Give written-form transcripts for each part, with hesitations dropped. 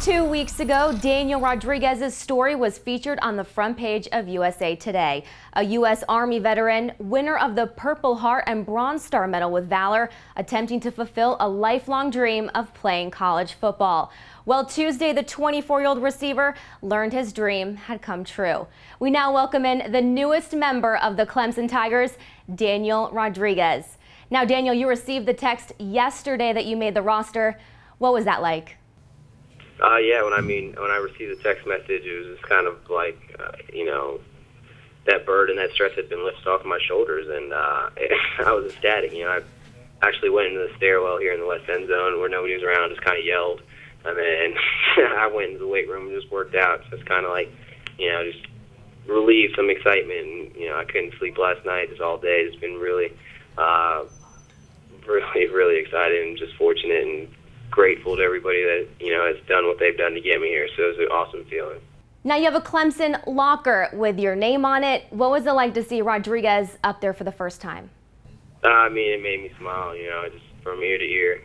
2 weeks ago, Daniel Rodriguez's story was featured on the front page of USA Today. A U.S. Army veteran, winner of the Purple Heart and Bronze Star Medal with Valor, attempting to fulfill a lifelong dream of playing college football. Well, Tuesday, the 24-year-old receiver learned his dream had come true. We now welcome in the newest member of the Clemson Tigers, Daniel Rodriguez. Now, Daniel, you received the text yesterday that you made the roster. What was that like? Yeah, when I received the text message, it was just kind of like, that burden, that stress had been lifted off my shoulders, and I was ecstatic. I actually went into the stairwell here in the West End Zone where nobody was around, just kind of yelled. And I went into the weight room and just worked out, just kind of like, just relieve some excitement. And, I couldn't sleep last night, just all day. It's been really, really excited and just fortunate and grateful to everybody that, has done what they've done to get me here. So it was an awesome feeling. Now you have a Clemson locker with your name on it. What was it like to see Rodriguez up there for the first time? It made me smile, just from ear to ear.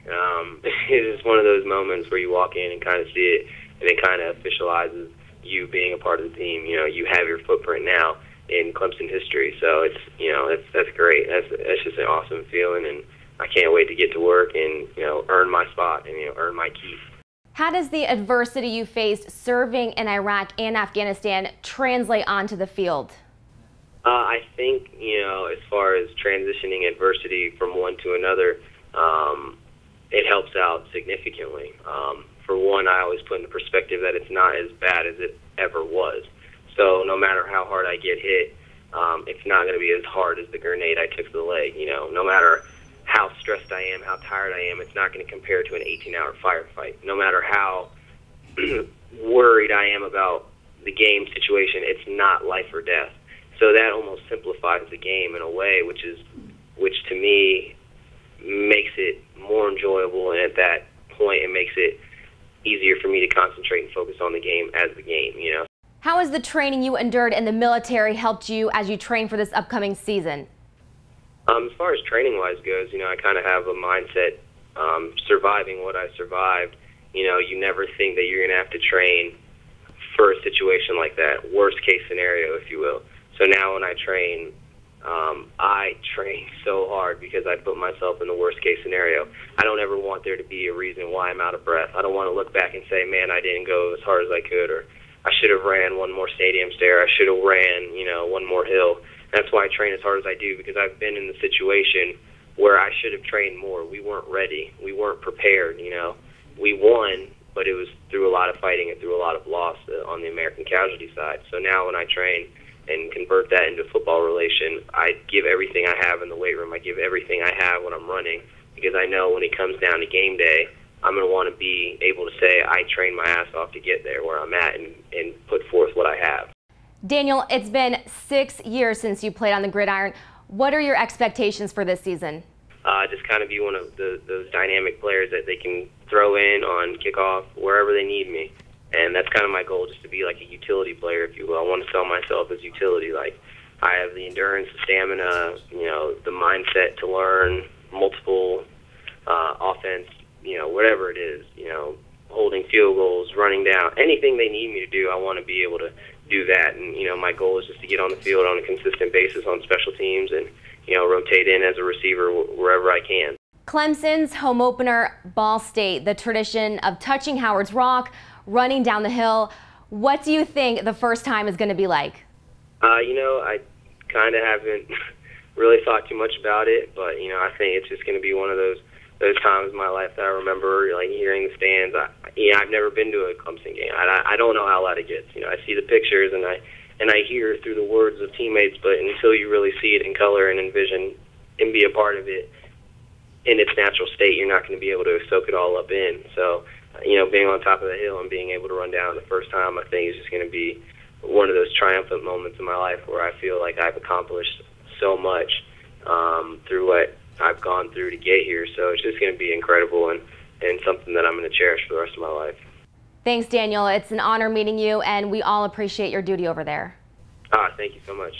It's just one of those moments where you walk in and kind of see it, and it kind of officializes you being a part of the team. You have your footprint now in Clemson history. So it's, that's great. That's just an awesome feeling, and I can't wait to get to work and, earn my spot and, earn my keep. How does the adversity you faced serving in Iraq and Afghanistan translate onto the field? I think, as far as transitioning adversity from one to another, it helps out significantly. For one, I always put into perspective that it's not as bad as it ever was. So no matter how hard I get hit, it's not going to be as hard as the grenade I took to the leg. No matter how stressed I am, how tired I am, it's not going to compare to an 18-hour firefight. No matter how worried I am about the game situation, it's not life or death. So that almost simplifies the game in a way, which to me makes it more enjoyable, and at that point it makes it easier for me to concentrate and focus on the game as the game, How has the training you endured in the military helped you as you train for this upcoming season? As far as training-wise goes, I kind of have a mindset, surviving what I survived. You never think that you're going to have to train for a situation like that, worst-case scenario, if you will. So now when I train so hard because I put myself in the worst-case scenario. I don't ever want there to be a reason why I'm out of breath. I don't want to look back and say, man, I didn't go as hard as I could, or I should have ran one more stadium stair, I should have ran, one more hill. That's why I train as hard as I do, because I've been in the situation where I should have trained more. We weren't ready. We weren't prepared, We won, but it was through a lot of fighting and through a lot of loss on the American casualty side. So now when I train and convert that into football relation, I give everything I have in the weight room. I give everything I have when I'm running, because I know when it comes down to game day, I'm going to want to be able to say I trained my ass off to get there where I'm at and put forth what I have. Daniel, it's been 6 years since you played on the gridiron. What are your expectations for this season? Just kind of be one of those dynamic players that they can throw in on kickoff wherever they need me. And that's kind of my goal, just to be like a utility player, if you will. I want to sell myself as utility. Like, I have the endurance, the stamina, the mindset to learn multiple offense, whatever it is, holding field goals, running down, anything they need me to do, I want to be able to do that. And, my goal is just to get on the field on a consistent basis on special teams and, rotate in as a receiver wherever I can. Clemson's home opener, Ball State, the tradition of touching Howard's Rock, running down the hill. What do you think the first time is going to be like? I kind of haven't really thought too much about it, but, I think it's just going to be one of those times in my life that I remember, like, hearing the stands. I've never been to a Clemson game. I don't know how loud it gets. I see the pictures and I hear through the words of teammates, but until you really see it in color and envision and be a part of it in its natural state, you're not going to be able to soak it all up in. So, being on top of the hill and being able to run down the first time, I think is just going to be one of those triumphant moments in my life where I feel like I've accomplished so much through what I've gone through to get here. So it's just going to be incredible and something that I'm going to cherish for the rest of my life. Thanks, Daniel. It's an honor meeting you, and we all appreciate your duty over there. Thank you so much.